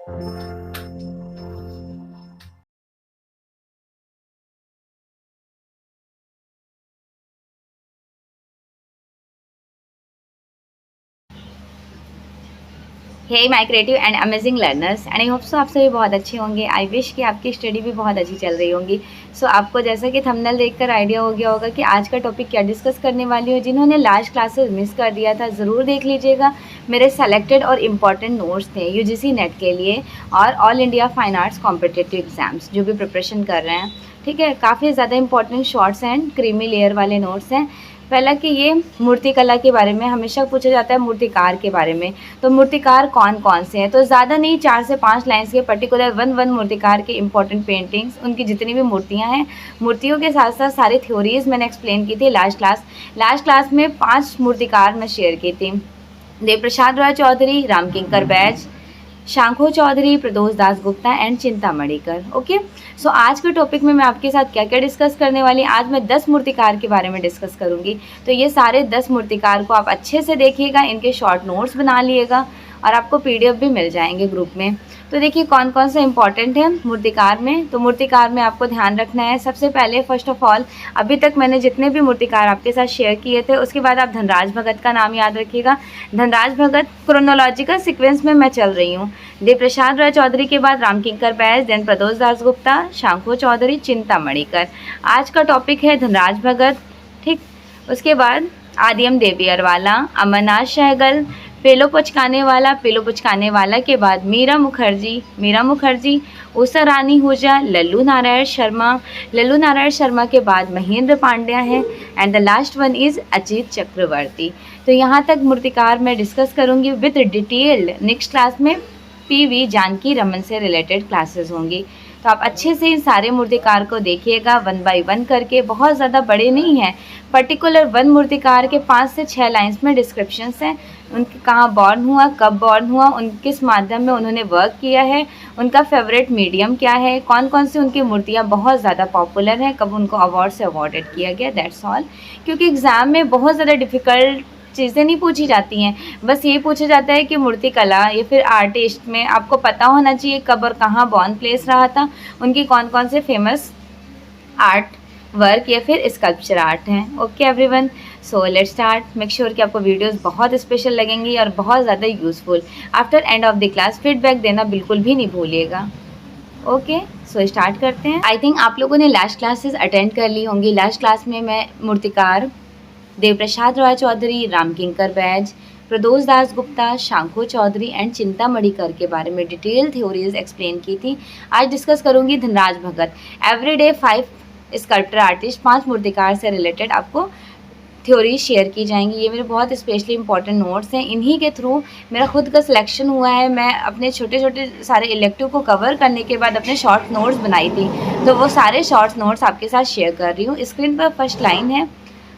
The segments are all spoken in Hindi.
Hey my creative and amazing learners and I hope so आप सभी बहुत अच्छे होंगे। आई विश कि आपकी स्टडी भी बहुत अच्छी चल रही होंगी। सो आपको जैसा कि थंबनेल देखकर आइडिया हो गया होगा कि आज का टॉपिक क्या डिस्कस करने वाली हूँ। जिन्होंने लास्ट क्लासेस मिस कर दिया था ज़रूर देख लीजिएगा। मेरे सेलेक्टेड और इम्पॉर्टेंट नोट्स थे यूजीसी नेट के लिए और all India fine arts competitive exams जो भी प्रिपरेशन कर रहे हैं। ठीक है, काफ़ी ज़्यादा important shorts and creamy layer वाले नोट्स हैं। पहला कि ये मूर्ति कला के बारे में हमेशा पूछा जाता है, मूर्तिकार के बारे में। तो मूर्तिकार कौन कौन से हैं, तो ज़्यादा नहीं 4 से 5 लाइन्स के पर्टिकुलर वन मूर्तिकार के इंपॉर्टेंट पेंटिंग्स, उनकी जितनी भी मूर्तियां हैं, मूर्तियों के साथ साथ सारी थ्योरीज मैंने एक्सप्लेन की थी लास्ट क्लास में 5 मूर्तिकार मैं शेयर की थी। देवप्रसाद रॉय चौधरी, रामकिंकर बैज, शांखो चौधरी, प्रदोष दास गुप्ता एंड चिंतामणिकर। ओके, सो आज के टॉपिक में मैं आपके साथ क्या क्या डिस्कस करने वाली। आज मैं 10 मूर्तिकार के बारे में डिस्कस करूंगी। तो ये सारे 10 मूर्तिकार को आप अच्छे से देखिएगा, इनके शॉर्ट नोट्स बना लिएगा और आपको पीडीएफ भी मिल जाएंगे ग्रुप में। तो देखिए कौन कौन सा इंपॉर्टेंट है मूर्तिकार में। तो मूर्तिकार में आपको ध्यान रखना है, सबसे पहले फर्स्ट ऑफ ऑल अभी तक मैंने जितने भी मूर्तिकार आपके साथ शेयर किए थे उसके बाद आप धनराज भगत का नाम याद रखिएगा। धनराज भगत क्रोनोलॉजिकल सीक्वेंस में मैं चल रही हूँ। देवप्रसाद रॉय चौधरी के बाद रामकिंकर बैज, देन प्रदोष दास गुप्ता, शांखो चौधरी, चिंतामणिकर। आज का टॉपिक है धनराज भगत। ठीक, उसके बाद आदियम देवी अरवाला, अमरनाथ सहगल, पेलो पुचकाने वाला के बाद मीरा मुखर्जी, उषा रानी हुजा, लल्लू नारायण शर्मा के बाद महेंद्र पांड्या है and the last one is Ajit Chakravarti. तो यहाँ तक मूर्तिकार मैं डिस्कस करूँगी विद डिटेल्ड। नेक्स्ट क्लास में पीवी जानकी रमन से रिलेटेड क्लासेस होंगी। तो आप अच्छे से इन सारे मूर्तिकार को देखिएगा 1 बाय 1 करके, बहुत ज़्यादा बड़े नहीं हैं। पर्टिकुलर वन मूर्तिकार के 5 से 6 लाइन्स में डिस्क्रिप्शंस हैं, उनके कहाँ बॉर्न हुआ, कब बॉर्न हुआ, किस माध्यम में उन्होंने वर्क किया है, उनका फेवरेट मीडियम क्या है, कौन कौन सी उनकी मूर्तियाँ बहुत ज़्यादा पॉपुलर हैं, कब उनको अवार्ड से अवॉर्डेड किया गया, दैट्स ऑल। क्योंकि एग्ज़ाम में बहुत ज़्यादा डिफ़िकल्ट चीज़ें नहीं पूछी जाती हैं, बस ये पूछा जाता है कि मूर्ति कला या फिर आर्टिस्ट में आपको पता होना चाहिए कब और कहाँ बॉर्न प्लेस रहा था, उनकी कौन कौन से फेमस आर्ट वर्क या फिर स्कल्पचर आर्ट हैं। Okay everyone, so let's start. Make sure कि आपको वीडियोस बहुत स्पेशल लगेंगी और बहुत ज़्यादा useful. After end of the class feedback देना बिल्कुल भी नहीं भूलिएगा। ओके, सो स्टार्ट करते हैं। आई थिंक आप लोगों ने लास्ट क्लासेस अटेंड कर ली होंगी। लास्ट क्लास में मैं मूर्तिकार देवप्रसाद रॉय चौधरी, रामकिंकर बैज, प्रदोष दास गुप्ता, शांखो चौधरी एंड चिंतामणिकर के बारे में डिटेल थ्योरीज एक्सप्लेन की थी। आज डिस्कस करूंगी धनराज भगत। एवरीडे 5 स्कल्पटर आर्टिस्ट, 5 मूर्तिकार से रिलेटेड आपको थ्योरी शेयर की जाएंगी। ये मेरे बहुत स्पेशली इंपॉर्टेंट नोट्स हैं, इन्हीं के थ्रू मेरा खुद का सिलेक्शन हुआ है। मैं अपने छोटे छोटे सारे इलेक्टिव को कवर करने के बाद अपने शॉर्ट नोट्स बनाई थी, तो वो सारे शॉर्ट नोट्स आपके साथ शेयर कर रही हूँ। स्क्रीन पर फर्स्ट लाइन है,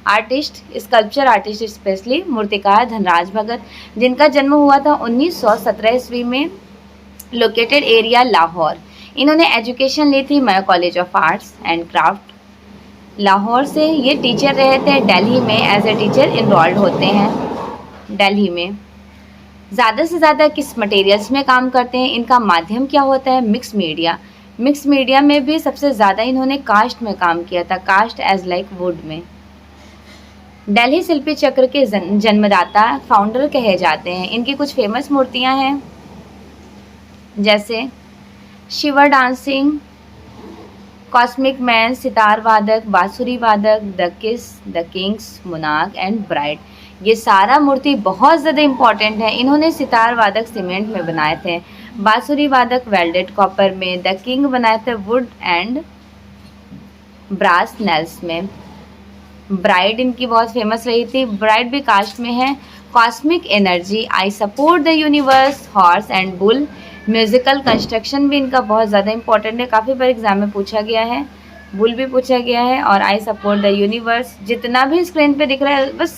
आर्टिस्ट, स्कल्पचर आर्टिस्ट स्पेशली मूर्तिकार धनराज भगत, जिनका जन्म हुआ था 1917 ईस्वी में, लोकेटेड एरिया लाहौर। इन्होंने एजुकेशन ली थी Mayo college of arts and craft Lahore से। ये टीचर रहे थे दिल्ली में, एज ए टीचर इनरोल्ड होते हैं दिल्ली में। ज़्यादा से ज़्यादा किस मटेरियल्स में काम करते हैं, इनका माध्यम क्या होता है, मिक्स मीडिया में भी सबसे ज़्यादा इन्होंने कास्ट में काम किया था, कास्ट एज लाइक वुड में। दिल्ली शिल्पी चक्र के जन्मदाता, फाउंडर कहे जाते हैं। इनकी कुछ फेमस मूर्तियां हैं जैसे शिवर डांसिंग, कॉस्मिक मैन, सितार वादक, बांसुरी वादक, द किस, द किंग्स, मुनाक एंड ब्राइड। ये सारा मूर्ति बहुत ज़्यादा इंपॉर्टेंट है। इन्होंने सितार वादक सीमेंट में बनाए थे, बांसुरी वादक वेल्डेड कॉपर में, द किंग बनाए थे वुड एंड ब्रास नेल्स में। ब्राइड इनकी बहुत फेमस रही थी, ब्राइड भी कास्ट में है। Cosmic energy, I support the universe, horse and bull. Musical construction भी इनका बहुत ज़्यादा इंपॉर्टेंट है, काफ़ी बार एग्जाम में पूछा गया है। बुल भी पूछा गया है और आई सपोर्ट द यूनिवर्स। जितना भी स्क्रीन पे दिख रहा है बस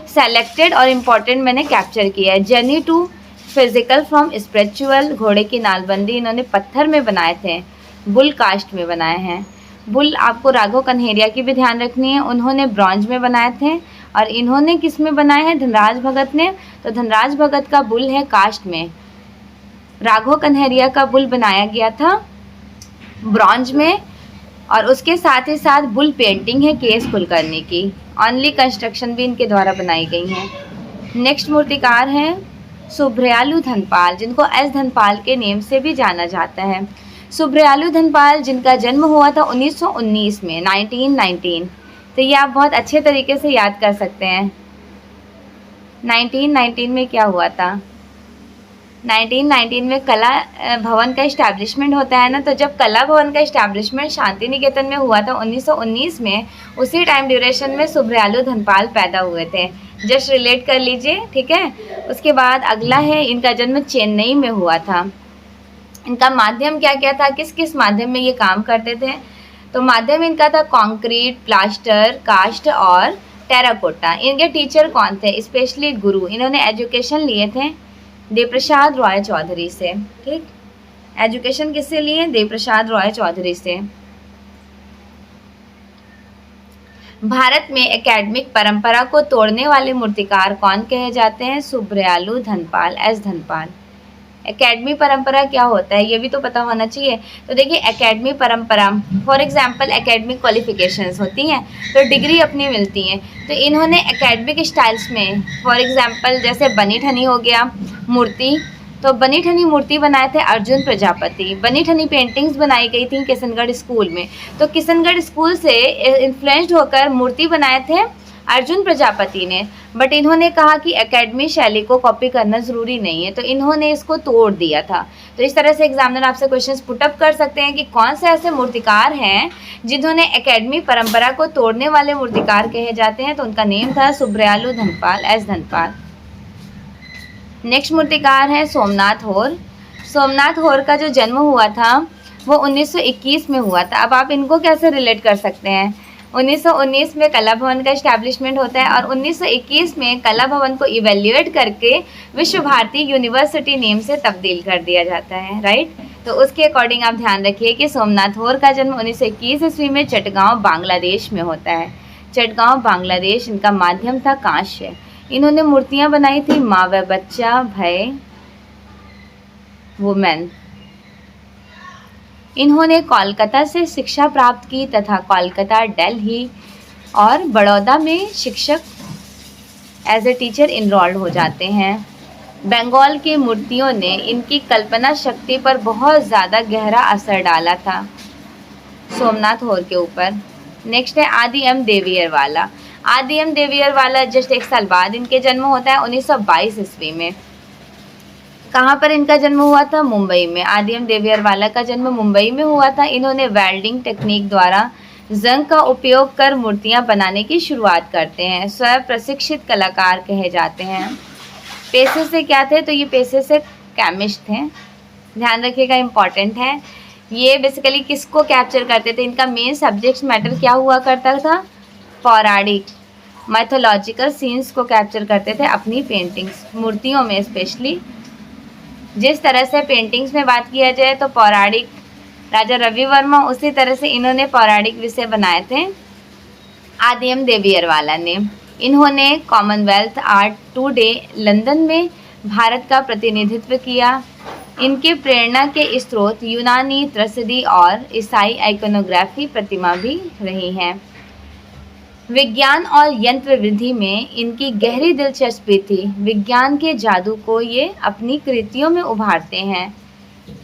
सेलेक्टेड और इम्पॉर्टेंट मैंने कैप्चर किया है। Journey to physical from spiritual, घोड़े की नालबंदी इन्होंने पत्थर में बनाए थे, बुल कास्ट में बनाए हैं। बुल आपको राघव कन्हेरिया की भी ध्यान रखनी है, उन्होंने ब्रॉन्ज में बनाए थे। और इन्होंने किस में बनाए हैं, धनराज भगत ने। तो धनराज भगत का बुल है कास्ट में, राघव कन्हैया का बुल बनाया गया था ब्रॉन्ज में, और उसके साथ ही साथ बुल पेंटिंग है के एस कुलकर्णी की। ऑनली कंस्ट्रक्शन भी इनके द्वारा बनाई गई हैं। नेक्स्ट मूर्तिकार हैं सुब्रयालु धनपाल, जिनको एस धनपाल के नेम से भी जाना जाता है। सुब्रयालु धनपाल जिनका जन्म हुआ था 1919 में, 1919। तो ये आप बहुत अच्छे तरीके से याद कर सकते हैं। 1919 में क्या हुआ था? 1919 में कला भवन का इस्टेब्लिशमेंट होता है ना, तो जब कला भवन का इस्टेब्लिशमेंट शांति निकेतन में हुआ था 1919 में, उसी टाइम ड्यूरेशन में सुब्रयालु धनपाल पैदा हुए थे। जस्ट रिलेट कर लीजिए, ठीक है। उसके बाद अगला है, इनका जन्म चेन्नई में हुआ था। इनका माध्यम क्या क्या था, किस किस माध्यम में ये काम करते थे? तो माध्यम इनका था कंक्रीट, प्लास्टर, कास्ट और टेराकोटा। इनके टीचर कौन थे? स्पेशली गुरु। इन्होंने एजुकेशन लिए थे देवप्रसाद रॉय चौधरी से। ठीक, एजुकेशन किससे लिए? देवप्रसाद रॉय चौधरी से। भारत में एकेडमिक परंपरा को तोड़ने वाले मूर्तिकार कौन कहे जाते हैं? सुब्रयालु धनपाल, एस धनपाल। एकेडमी परंपरा क्या होता है ये भी तो पता होना चाहिए। तो देखिए, एकेडमी परंपरा फॉर एग्जांपल एकेडमिक क्वालिफिकेशंस होती हैं, तो डिग्री अपनी मिलती हैं। तो इन्होंने एकेडमिक स्टाइल्स में फॉर एग्जांपल जैसे बनी ठनी हो गया मूर्ति, तो बनी ठनी मूर्ति बनाए थे अर्जुन प्रजापति। बनी ठनी पेंटिंग्स बनाई गई थी किशनगढ़ स्कूल में, तो किशनगढ़ स्कूल से इन्फ्लुएंस्ड होकर मूर्ति बनाए थे अर्जुन प्रजापति ने। बट इन्होंने कहा कि एकेडमी शैली को कॉपी करना ज़रूरी नहीं है, तो इन्होंने इसको तोड़ दिया था। तो इस तरह से एग्जामिनर आपसे क्वेश्चंस पुटअप कर सकते हैं कि कौन से ऐसे मूर्तिकार हैं जिन्होंने एकेडमी परंपरा को तोड़ने वाले मूर्तिकार कहे जाते हैं। तो उनका नेम था सुब्रयालु धनपाल, एस धनपाल। नेक्स्ट मूर्तिकार है सोमनाथ होर। सोमनाथ होर का जो जन्म हुआ था वो 1921 में हुआ था। अब आप इनको कैसे रिलेट कर सकते हैं? 1919 में कला भवन का इस्टेब्लिशमेंट होता है और 1921 में कला भवन को इवेल्युएट करके विश्व भारती यूनिवर्सिटी नेम से तब्दील कर दिया जाता है, राइट। तो उसके अकॉर्डिंग आप ध्यान रखिए कि सोमनाथ होर का जन्म 1921 ईस्वी में चटगांव बांग्लादेश में होता है। चटगांव बांग्लादेश। इनका माध्यम था कांस्य। इन्होंने मूर्तियां बनाई थी माँ व बच्चा, भय, वुमेन। इन्होंने कोलकाता से शिक्षा प्राप्त की तथा कोलकाता, दिल्ली और बड़ौदा में शिक्षक एज ए टीचर इनरोल्ड हो जाते हैं। बंगाल की मूर्तियों ने इनकी कल्पना शक्ति पर बहुत ज़्यादा गहरा असर डाला था सोमनाथ होर के ऊपर। नेक्स्ट है आदि एम देवियरवाला। आदि एम देवियरवाला जस्ट एक साल बाद इनके जन्म होता है 1922 ईस्वी में। कहाँ पर इनका जन्म हुआ था? मुंबई में। आदि एम देवियरवाला का जन्म मुंबई में हुआ था। इन्होंने वेल्डिंग टेक्निक द्वारा जंग का उपयोग कर मूर्तियाँ बनाने की शुरुआत करते हैं। स्वयं प्रशिक्षित कलाकार कहे जाते हैं। पेशे से क्या थे? तो ये पेशे से केमिस्ट थे, ध्यान रखिएगा, इम्पॉर्टेंट है। ये बेसिकली किसको कैप्चर करते थे? इनका मेन सब्जेक्ट मैटर क्या हुआ करता था? पौराणिक, माइथोलॉजिकल सीन्स को कैप्चर करते थे अपनी पेंटिंग्स, मूर्तियों में स्पेशली। जिस तरह से पेंटिंग्स में बात किया जाए तो पौराणिक राजा रवि वर्मा, उसी तरह से इन्होंने पौराणिक विषय बनाए थे आदि एम देवियरवाला ने। इन्होंने कॉमनवेल्थ आर्ट टुडे लंदन में भारत का प्रतिनिधित्व किया। इनके प्रेरणा के स्रोत यूनानी त्रसदी और ईसाई आइकोनोग्राफी प्रतिमा भी रही हैं। विज्ञान और यंत्र विधि में इनकी गहरी दिलचस्पी थी। विज्ञान के जादू को ये अपनी कृतियों में उभारते हैं।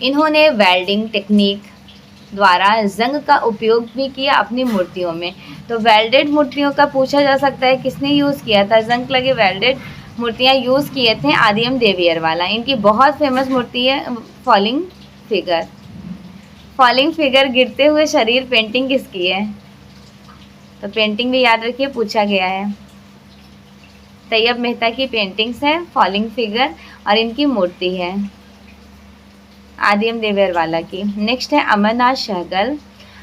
इन्होंने वेल्डिंग टेक्निक द्वारा जंग का उपयोग भी किया अपनी मूर्तियों में। तो वेल्डेड मूर्तियों का पूछा जा सकता है किसने यूज़ किया था? जंग लगे वेल्डेड मूर्तियाँ यूज़ किए थे आदि एम देवियरवाला। इनकी बहुत फेमस मूर्ति है फॉलिंग फिगर। फॉलिंग फिगर, गिरते हुए शरीर, पेंटिंग किसकी है? तो पेंटिंग भी याद रखिए, पूछा गया है। तैयब मेहता की पेंटिंग्स है फॉलिंग फिगर और इनकी मूर्ति है आदि एम देवियरवाला की। नेक्स्ट है अमरनाथ सहगल।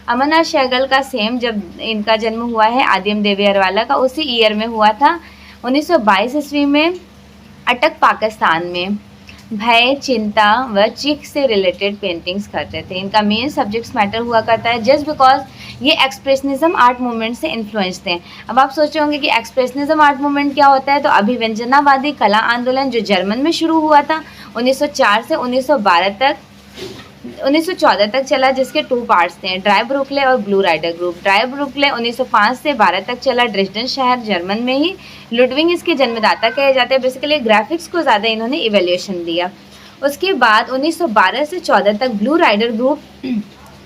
अमरनाथ सहगल का सेम जब इनका जन्म हुआ है आदि एम देवियरवाला का, उसी ईयर में हुआ था 1922 ईस्वी में, अटक पाकिस्तान में। भय, चिंता व चीख से रिलेटेड पेंटिंग्स करते थे। इनका मेन सब्जेक्ट्स मैटर हुआ करता है जस्ट बिकॉज ये एक्सप्रेशनिज्म आर्ट मूवमेंट से इन्फ्लुएंस थे। अब आप सोच रहे होंगे कि एक्सप्रेशनिज्म आर्ट मूवमेंट क्या होता है, तो अभिव्यंजनावादी कला आंदोलन जो जर्मन में शुरू हुआ था 1904 से 1914 तक चला, जिसके 2 पार्ट्स थे, ड्राई ब्रुकले और ब्लू राइडर ग्रुप। ड्राई ब्रुकले 1905 से 12 तक चला, ड्रेसडन शहर जर्मन में ही। लुडविग इसके जन्मदाता कहे जाते हैं। बेसिकली ग्राफिक्स को ज़्यादा इन्होंने इवेल्यूएशन दिया। उसके बाद 1912 से 14 तक ब्लू राइडर ग्रुप,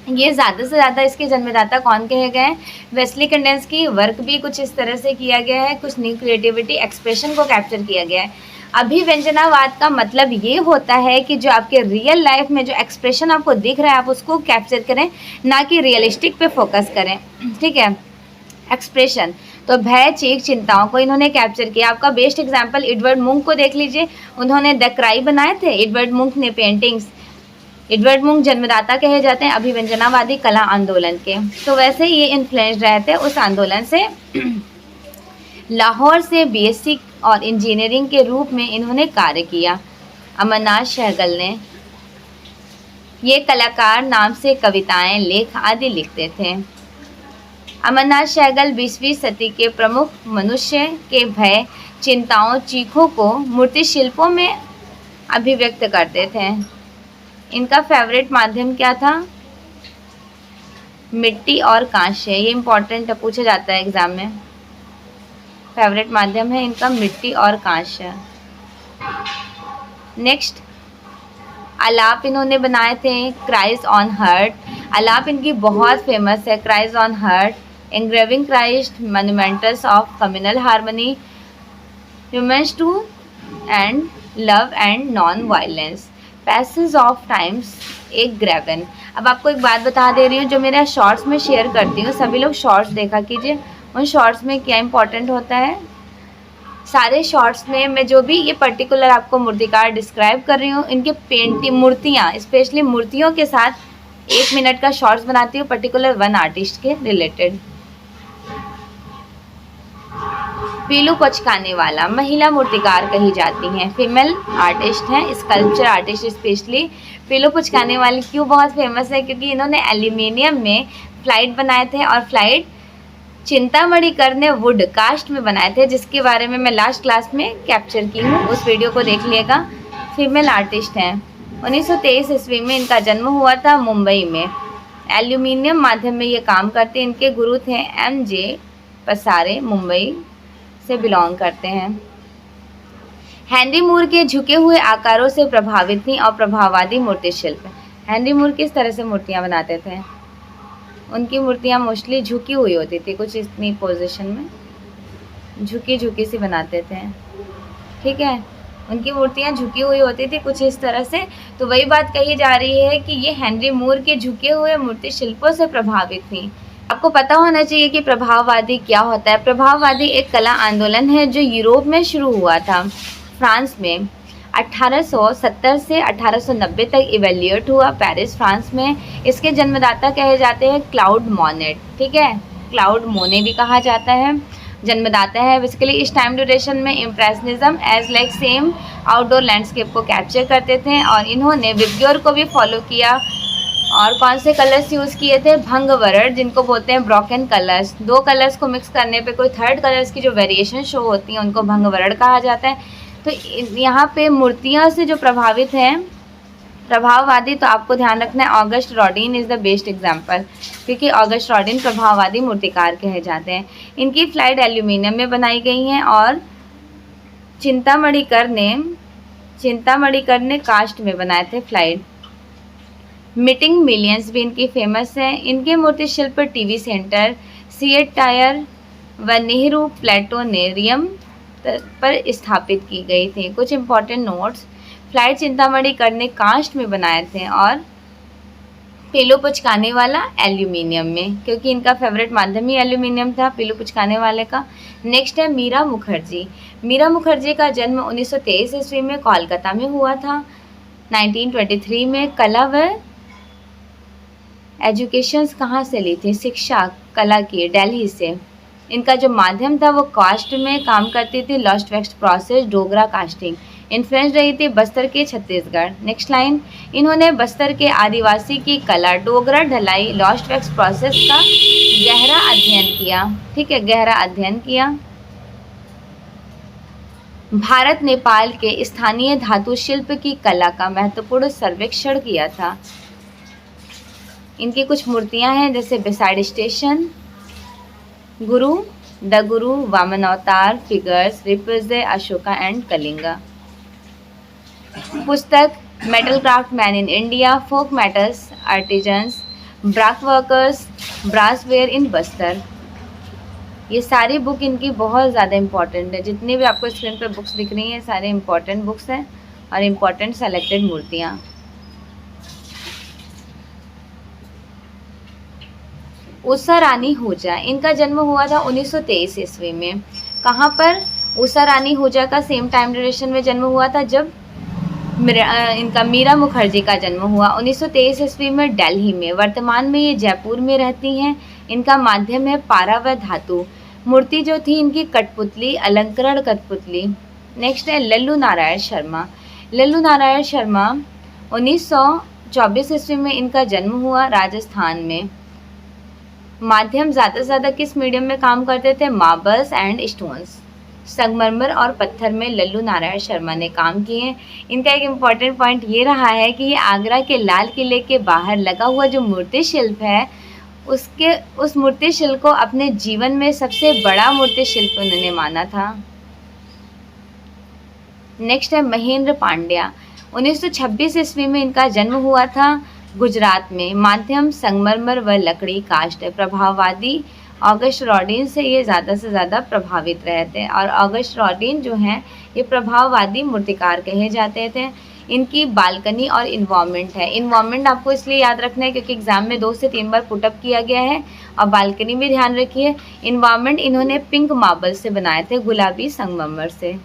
ये ज़्यादा से ज़्यादा इसके जन्मदाता कौन कहे गए हैं, वेस्ली कंडेंस की वर्क भी कुछ इस तरह से किया गया है, कुछ न्यू क्रिएटिविटी एक्सप्रेशन को कैप्चर किया गया है। अभिव्यंजनावाद का मतलब ये होता है कि जो आपके रियल लाइफ में जो एक्सप्रेशन आपको दिख रहा है आप उसको कैप्चर करें, ना कि रियलिस्टिक पे फोकस करें, ठीक है। एक्सप्रेशन तो भय, चीख, चिंताओं को इन्होंने कैप्चर किया। आपका बेस्ट एग्जांपल एडवर्ड मुंक को देख लीजिए, उन्होंने द क्राई बनाए थे एडवर्ड मुंक ने पेंटिंग्स। एडवर्ड मुंक जन्मदाता कहे जाते हैं अभिव्यंजनावादी कला आंदोलन के। तो वैसे ये इन्फ्लुएंस रहे थे उस आंदोलन से। लाहौर से बीएससी और इंजीनियरिंग के रूप में इन्होंने कार्य किया। अमरनाथ सहगल ने, ये कलाकार नाम से कविताएं, लेख आदि लिखते थे। अमरनाथ सहगल 20वीं सदी के प्रमुख मनुष्य के भय, चिंताओं, चीखों को मूर्ति शिल्पों में अभिव्यक्त करते थे। इनका फेवरेट माध्यम क्या था, मिट्टी और कांस्य। ये इम्पोर्टेंट पूछा जाता है एग्जाम में। फेवरेट माध्यम है इनका मिट्टी और कांस्य। नेक्स्ट, आलाप इन्होंने बनाए थे, क्राइस्ट ऑन हर्ट। आलाप इनकी बहुत फेमस है, Christ on hurt, engraving Christ, monuments of communal harmony, humans to and love and non violence, passage of times, एक ग्रेवन। अब आपको एक बात बता दे रही हूँ, जो मेरा शॉर्ट्स में शेयर करती हूँ, सभी लोग शॉर्ट्स देखा कीजिए। उन शॉर्ट्स में क्या इंपॉर्टेंट होता है, सारे शॉर्ट्स में मैं जो भी ये पर्टिकुलर आपको मूर्तिकार डिस्क्राइब कर रही हूँ, इनके पेंटिंग, मूर्तियाँ, स्पेशली मूर्तियों के साथ 1 मिनट का शॉर्ट्स बनाती हूँ पर्टिकुलर वन आर्टिस्ट के रिलेटेड। पीलू पचकाने वाला, महिला मूर्तिकार कही जाती हैं, फीमेल आर्टिस्ट हैं, स्कल्पचर आर्टिस्ट। स्पेशली पीलू पचकाने वाली क्यों बहुत फेमस है, क्योंकि इन्होंने एल्यूमिनियम में फ्लाइट बनाए थे, और फ्लाइट चिंतामणि कर ने वुड कास्ट में बनाए थे, जिसके बारे में मैं लास्ट क्लास में कैप्चर की हूँ, उस वीडियो को देख लिएगा। फीमेल आर्टिस्ट हैं। 1923 ईस्वी में इनका जन्म हुआ था मुंबई में। एल्यूमिनियम माध्यम में ये काम करते। इनके गुरु थे MJ पसारे, मुंबई से बिलोंग करते हैं। हेनरी मूर के झुके हुए आकारों से प्रभावित थी और प्रभाववादी मूर्ति शिल्प। हेनरी मूर किस तरह से मूर्तियाँ बनाते थे, उनकी मूर्तियाँ मोस्टली झुकी हुई होती थी, कुछ इतनी पोजीशन में झुकी झुकी सी बनाते थे, ठीक है। उनकी मूर्तियाँ झुकी हुई होती थी कुछ इस तरह से। तो वही बात कही जा रही है कि ये हेनरी मूर के झुके हुए मूर्ति शिल्पों से प्रभावित थी। आपको पता होना चाहिए कि प्रभाववादी क्या होता है। प्रभाववादी एक कला आंदोलन है जो यूरोप में शुरू हुआ था, फ्रांस में 1870 से 1890 तक इवेल्यूएट हुआ पेरिस, फ्रांस में। इसके जन्मदाता कहे जाते हैं क्लाउड मोनेट, ठीक है, क्लाउड मोने भी कहा जाता है, जन्मदाता है। बेसिकली इस टाइम ड्यूरेशन में impressionism as like same outdoor landscape को कैप्चर करते थे, और इन्होंने विग्योर को भी फॉलो किया। और कौन से कलर्स यूज़ किए थे, भंग वर्ण, जिनको बोलते हैं ब्रोकन कलर्स। 2 कलर्स को मिक्स करने पे कोई थर्ड कलर्स की जो वेरिएशन शो होती हैं उनको भंग वर्ण कहा जाता है। तो यहाँ पे मूर्तियाँ से जो प्रभावित हैं प्रभाववादी, तो आपको ध्यान रखना है August Rodin is the best example, क्योंकि ऑगस्ट रॉडिन प्रभाववादी मूर्तिकार कहे जाते हैं। इनकी फ्लाइट एल्यूमिनियम में बनाई गई हैं, और चिंतामणि कर ने कास्ट में बनाए थे फ्लाइट। मीटिंग मिलियंस भी इनकी फेमस है। इनके मूर्ति शिल्प टीवी सेंटर, सिएट टायर व नेहरू प्लेटोनेरियम पर स्थापित की गई थी। कुछ इंपॉर्टेंट नोट्स, फ्लाइट चिंतामणि कर ने कास्ट में बनाए थे, और पीलू पुचकाने वाला एल्यूमिनियम में, क्योंकि इनका फेवरेट माध्यम ही एल्यूमिनियम था पीलू पुचकाने वाले का। नेक्स्ट है मीरा मुखर्जी। मीरा मुखर्जी का जन्म 1923 ईस्वी में कोलकाता में हुआ था। 1923 में कला व एजुकेशंस कहाँ से ली थी, शिक्षा कला की, दिल्ली से। इनका जो माध्यम था वो कास्ट में काम करती थी, lost wax process, Dogra casting. Influence रही थी बस्तर के छत्तीसगढ़। नेक्स्ट लाइन, इन्होंने बस्तर के आदिवासी की कला, डोगरा ढलाई, लॉस्ट वैक्स प्रोसेस का गहरा अध्ययन किया। ठीक है, गहरा अध्ययन किया। भारत नेपाल के स्थानीय धातु शिल्प की कला का महत्वपूर्ण सर्वेक्षण किया था। इनकी कुछ मूर्तियां हैं जैसे beside station, Guru, the guru, Vaman avatar, figures represent Ashoka and Kalinga. पुस्तक metal craft man in India, folk metals artisans, brack workers, brassware in Bastar. ये सारी बुक इनकी बहुत ज़्यादा इम्पॉर्टेंट है। जितनी भी आपको स्क्रीन पर बुक्स दिख रही हैं सारे इम्पॉर्टेंट बुक्स हैं और इम्पॉर्टेंट सेलेक्टेड मूर्तियाँ। उषा रानी हुजा, इनका जन्म हुआ था 1923 ईस्वी में। कहाँ पर? उषा रानी हुजा का सेम टाइम ड्यूरेशन में जन्म हुआ था जब इनका मीरा मुखर्जी का जन्म हुआ 1923 ईस्वी में दिल्ली में। वर्तमान में ये जयपुर में रहती हैं। इनका माध्यम है पारा व धातु। मूर्ति जो थी इनकी कठपुतली, अलंकरण कठपुतली। नेक्स्ट है लल्लू नारायण शर्मा। लल्लू नारायण शर्मा 1924 ईस्वी में इनका जन्म हुआ राजस्थान में। माध्यम ज़्यादा से ज़्यादा किस मीडियम में काम करते थे? मार्बल्स एंड स्टोन्स, संगमरमर और पत्थर में लल्लू नारायण शर्मा ने काम किए। इनका एक इम्पॉर्टेंट पॉइंट ये रहा है कि ये आगरा के लाल किले के बाहर लगा हुआ जो मूर्ति शिल्प है उस मूर्ति शिल्प को अपने जीवन में सबसे बड़ा मूर्ति शिल्प उन्होंने माना था। नेक्स्ट है महेंद्र पांड्या। 1926 ईस्वी में इनका जन्म हुआ था गुजरात में। माध्यम संगमरमर व लकड़ी कास्ट है। प्रभाववादी ऑगस्ट रॉडिन से ये ज़्यादा से ज़्यादा प्रभावित रहे थे और ऑगस्ट रॉडिन जो हैं ये प्रभाववादी मूर्तिकार कहे जाते थे। इनकी बालकनी और इन्वायरमेंट है। इन्वायरमेंट आपको इसलिए याद रखना है क्योंकि एग्जाम में 2 से 3 बार पुटअप किया गया है। और बालकनी भी ध्यान रखिए। इन्वायरमेंट इन्होंने पिंक मार्बल से बनाए थे, गुलाबी संगमरमर से।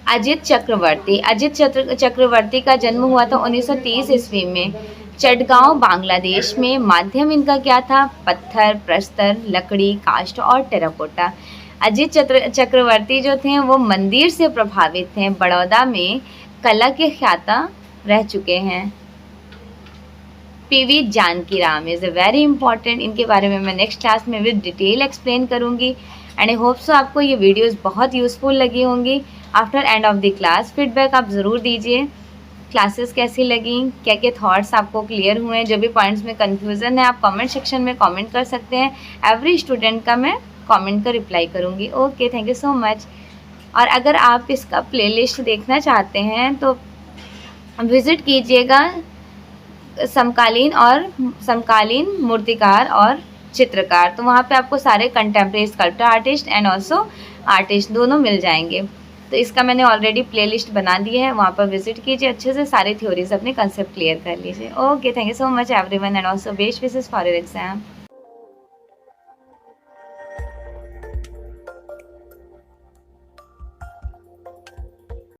अजित चक्रवर्ती। अजित चक्रवर्ती का जन्म हुआ था 1930 ईस्वी में चटगांव बांग्लादेश में। माध्यम इनका क्या था? पत्थर, प्रस्तर, लकड़ी, काष्ठ और टेराकोटा। अजित चक्रवर्ती जो थे वो मंदिर से प्रभावित थे। बड़ौदा में कला के ख्याता रह चुके हैं। PV Janaki Ram is a very important. इनके बारे में मैं नेक्स्ट क्लास में विद डिटेल एक्सप्लेन करूंगी एंड आई होप सो आपको ये वीडियोस बहुत यूज़फुल लगी होंगी। After end of the class feedback आप ज़रूर दीजिए। क्लासेस कैसी लगी, क्या क्या थॉट्स आपको क्लियर हुए, जो भी पॉइंट्स में कन्फ्यूज़न है आप कमेंट सेक्शन में कमेंट कर सकते हैं। एवरी स्टूडेंट का मैं कमेंट का रिप्लाई करूँगी। Okay, thank you so much. और अगर आप इसका प्लेलिस्ट देखना चाहते हैं तो विज़िट कीजिएगा समकालीन मूर्तिकार और चित्रकार। तो वहाँ पे आपको सारे contemporary sculpture artist and also artist दोनों मिल जाएंगे। तो इसका मैंने ऑलरेडी प्लेलिस्ट बना दी है, वहाँ पर विजिट कीजिए, अच्छे से सारे थ्योरीज अपने कंसेप्ट क्लियर कर लीजिए। Okay, thank you so much everyone and also best wishes for your exam.